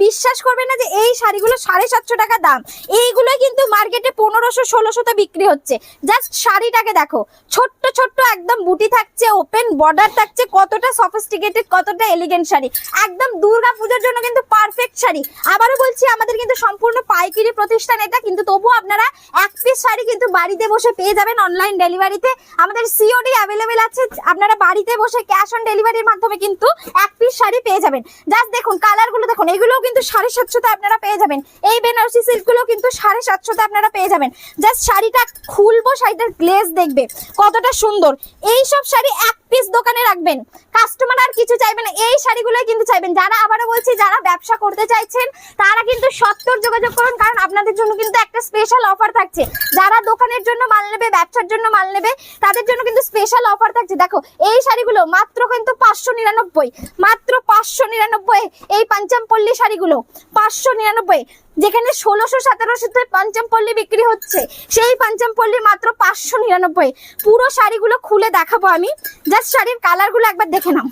বিশ্বাস করবে না যে এই শাড়িগুলো 750 টাকা দাম। এইগুলো কিন্তু মার্কেটে 1500-1600তে বিক্রি হচ্ছে। জাস্ট শাড়িটাকে দেখো, ছোট্ট ছোট্ট একদম বুটি থাকছে, ওপেন বর্ডার থাকছে, কতটা সফিস্টিকেটেড, কতটা এলিগেন্ট শাড়ি। একদম দুর্গা পূজার জন্য কিন্তু পারফেক্ট শাড়ি। আবারও বলছি, আমাদের কিন্তু সম্পূর্ণ পাইকারি প্রতিষ্ঠান এটা, কিন্তু তবুও আপনারা এক পিস শাড়ি কিন্তু বাড়িতে বসে পেয়ে যাবেন অনলাইন ডেলিভারিতে। আমাদের সিওডি অ্যাভেলেবেল আছে, আপনারা বাড়িতে বসে ক্যাশ অন ডেলিভারির মাধ্যমে কিন্তু এক পিস শাড়ি পেয়ে যাবেন। জাস্ট দেখুন কালারগুলো দেখুন, এগুলোও কিন্তু 750তে আপনারা পেয়ে যাবেন। এই বেনারসি সিল্কগুলো কিন্তু 750তে আপনারা পেয়ে যাবেন। জাস্ট শাড়িটা খুলবো, শাড়িটার গ্লেজ দেখবে কতটা সুন্দর। এই সব শাড়ি এক পিস দোকানে রাখবেন, কাস্টমার আর কিছু চাইবে না, এই শাড়িগুলোই কিন্তু চাইবেন। যারা, আবারও বলছি, যারা ব্যবসা করতে চাইছেন তারা কিন্তু সত্তর যোগাযোগ করুন, কারণ আপনাদের জন্য কিন্তু একটা স্পেশাল অফার থাকছে। যারা দোকানের জন্য মাল নেবে, ব্যবসার জন্য মাল নেবে, তাদের জন্য কিন্তু স্পেশাল অফার থাকছে। দেখো এই শাড়িগুলো মাত্র কিন্তু 599, মাত্র 599। এই পাঞ্চামপল্লী শাড়িগুলো 599, যেখানে 1600-1700তে পাঞ্চামপল্লী বিক্রি হচ্ছে, সেই পাঞ্চামপল্লী মাত্র 599। পুরো শাড়িগুলো খুলে দেখাবো আমি, জাস্ট শাড়ির কালারগুলো একবার দেখে নাও।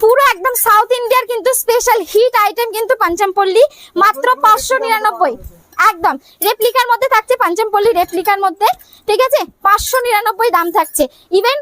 পুরো একদম সাউথ ইন্ডিয়ার কিন্তু স্পেশাল হিট আইটেম কিন্তু পাঞ্চামপল্লী, মাত্র 599। একদম রেপ্লিকার মধ্যে থাকছে, পাঞ্চামপল্লী রেপ্লিকার মধ্যে, ঠিক আছে, 599 দাম থাকছে। ইভেন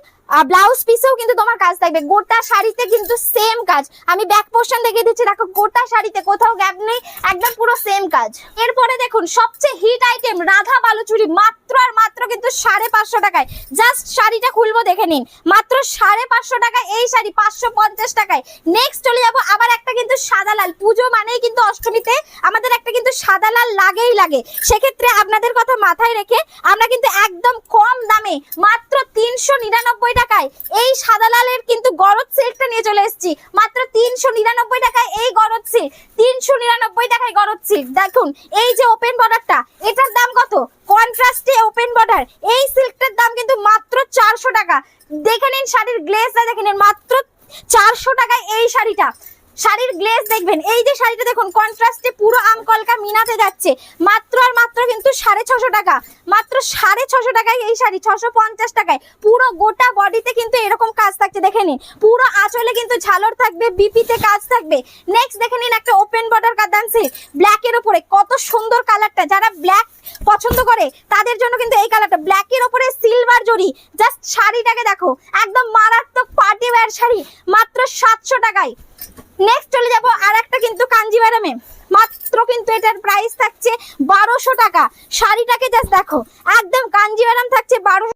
ব্লাউজ পিসেও কিন্তু তোমার কাজ থাকবে, গোটা শাড়িতে কিন্তু সেম কাজ। আমি ব্যাক পোর্শন দেখিয়ে দিচ্ছি, দেখো গোটা শাড়িতে কোথাও গ্যাপ নেই, একদম পুরো সেম কাজ। এরপরে দেখুন সবচেয়ে হিট আইটেম রাধা বালুচুরি, মাত্র আর মাত্র কিন্তু 550 টাকায়। জাস্ট শাড়িটা খুলবো দেখে নিন, মাত্র 550 টাকায় এই শাড়ি, 550 টাকায়। নেক্সট চলে যাবো আবার একটা কিন্তু সাদা লাল, পুজো মানেই কিন্তু অষ্টমীতে আমাদের একটা কিন্তু সাদা লাল লাগেই লাগে। সেক্ষেত্রে আপনাদের কথা মাথায় রেখে আমরা কিন্তু একদম কম দামে মাত্র 399 টাকায় এই সাদা লালের কিন্তু গরজ সিল্কটা নিয়ে চলে এসেছি। মাত্র 399 টাকায় এই গরজ সিল্ক, 399 টাকায় গরজ সিল্ক। দেখুন এই যে ওপেন বর্ডারটা, এটার দাম কত, কন্ট্রাস্টে ওপেন বর্ডার, এই সিল্কটার দাম কিন্তু মাত্র 400 টাকা। দেখে নিন শাড়ির গ্লেজটা দেখে নিন, মাত্র 400 টাকায় এই শাড়িটা। শাড়ির গ্লেজ দেখবেন, এই যে শাড়িটা দেখুন কন্ট্রাস্টে পুরো আমকলকা মিনাতে যাচ্ছে, মাত্র আর মাত্র কিন্তু 650 টাকা। মাত্র 650 টাকায় এই শাড়ি, 650 টাকায়। পুরো গোটা বডিতে কিন্তু এরকম কাজ থাকছে, দেখে নিন পুরো আঁচলে কিন্তু ঝালর থাকবে, বিপিতে কাজ থাকবে। নেক্সট দেখে নিন একটা ওপেন বর্ডার কাতান সিল্ক, ব্ল্যাকের উপরে কত সুন্দর কালারটা। যারা ব্ল্যাক পছন্দ করে তাদের জন্য কিন্তু এই কালারটা, ব্ল্যাকের উপরে সিলভার জরি। জাস্ট শাড়িটাকে দেখো, একদম মারাত্মক পার্টি ওয়্যার শাড়ি, মাত্র 700 টাকায়। নেক্সট চলে যাবো আর একটা কিন্তু কাঞ্জিভারামে, মাত্র কিন্তু এটার প্রাইস থাকছে 1200 টাকা। শাড়িটাকে জাস্ট দেখো, একদম কাঞ্জিভারাম থাকছে 1200।